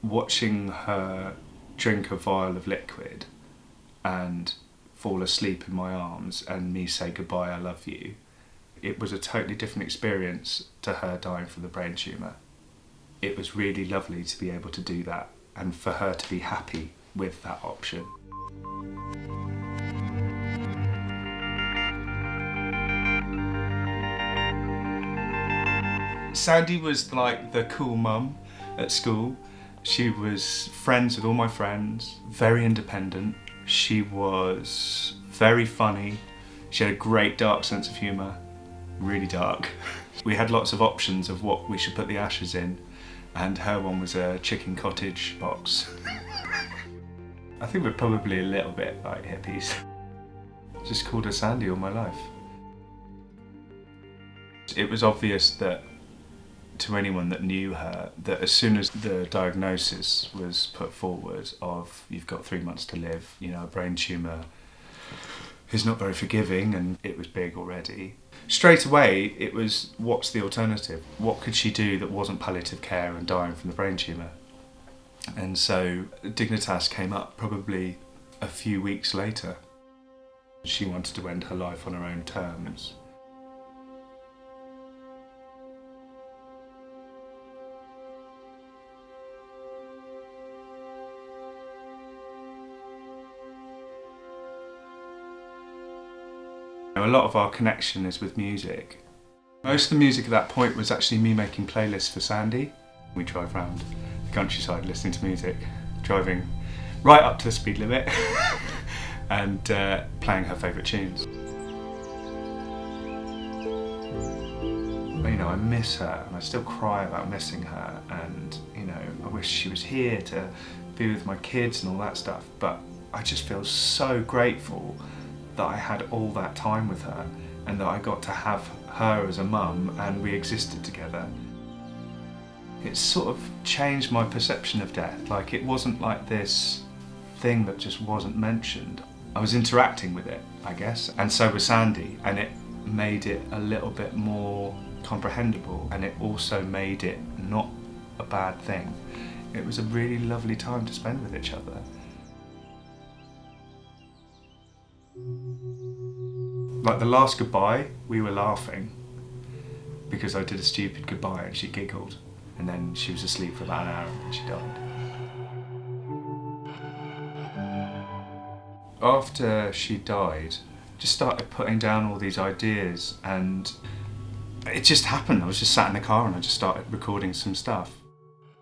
watching her drink a vial of liquid and fall asleep in my arms and me say goodbye, I love you, it was a totally different experience to her dying from the brain tumour. It was really lovely to be able to do that and for her to be happy with that option. Sandy was like the cool mum at school. She was friends with all my friends, very independent. She was very funny. She had a great dark sense of humour, really dark. We had lots of options of what we should put the ashes in, and her one was a chicken cottage box. I think we're probably a little bit like hippies. Just called her Sandy all my life. It was obvious that to anyone that knew her, that as soon as the diagnosis was put forward of you've got 3 months to live, you know, a brain tumour is not very forgiving, and it was big already. Straight away it was, what's the alternative? What could she do that wasn't palliative care and dying from the brain tumour? And so Dignitas came up probably a few weeks later. She wanted to end her life on her own terms. A lot of our connection is with music. Most of the music at that point was actually me making playlists for Sandy. We drive around the countryside listening to music, driving right up to the speed limit and playing her favourite tunes. You know, I miss her and I still cry about missing her, and you know, I wish she was here to be with my kids and all that stuff, but I just feel so grateful that I had all that time with her and that I got to have her as a mum and we existed together. It sort of changed my perception of death. Like, it wasn't like this thing that just wasn't mentioned. I was interacting with it, I guess, and so was Sandy, and it made it a little bit more comprehensible, and it also made it not a bad thing. It was a really lovely time to spend with each other. Like the last goodbye, we were laughing because I did a stupid goodbye and she giggled, and then she was asleep for about an hour and then she died. After she died, just started putting down all these ideas, and it just happened. I was just sat in the car and I just started recording some stuff.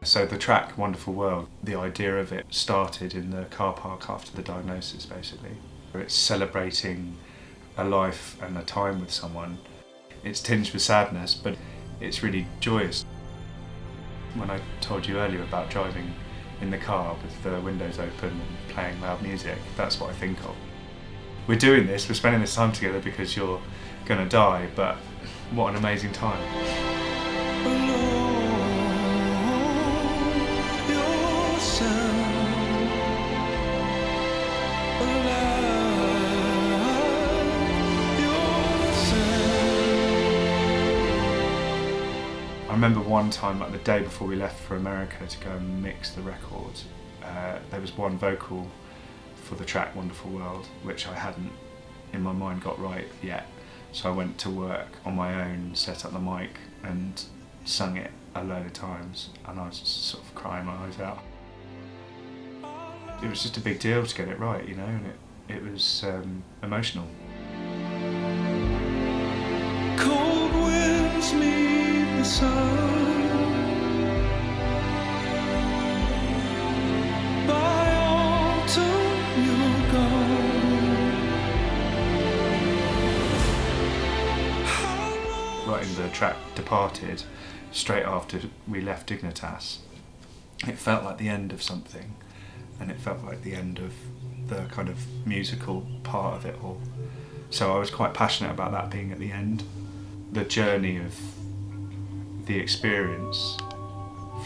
So the track Wonderful World, the idea of it started in the car park after the diagnosis, basically. It's celebrating a life and a time with someone. It's tinged with sadness, but it's really joyous. When I told you earlier about driving in the car with the windows open and playing loud music, that's what I think of. We're doing this, we're spending this time together because you're going to die, but what an amazing time. I remember one time, like the day before we left for America to go and mix the record, there was one vocal for the track Wonderful World, which I hadn't in my mind got right yet. So I went to work on my own, set up the mic and sung it a load of times, and I was just sort of crying my eyes out. It was just a big deal to get it right, you know, and it was emotional. Cold winds meet the sun. By autumn you're gone. Writing the track Departed straight after we left Dignitas, it felt like the end of something, and it felt like the end of the kind of musical part of it all. So I was quite passionate about that being at the end. The journey of the experience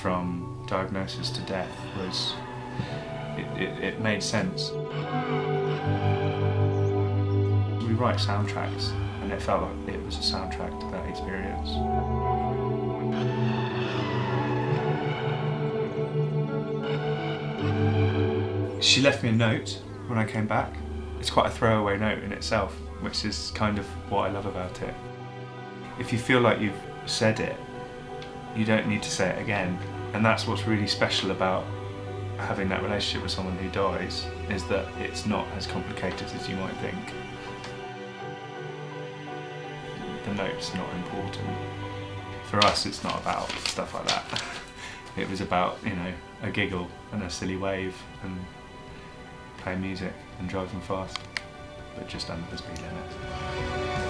from diagnosis to death was, it made sense. We write soundtracks, and it felt like it was a soundtrack to that experience. She left me a note when I came back. It's quite a throwaway note in itself, which is kind of what I love about it. If you feel like you've said it, you don't need to say it again. And that's what's really special about having that relationship with someone who dies, is that it's not as complicated as you might think. The note's not important. For us, it's not about stuff like that. It was about, you know, a giggle and a silly wave and playing music and driving fast, but just under the speed limit.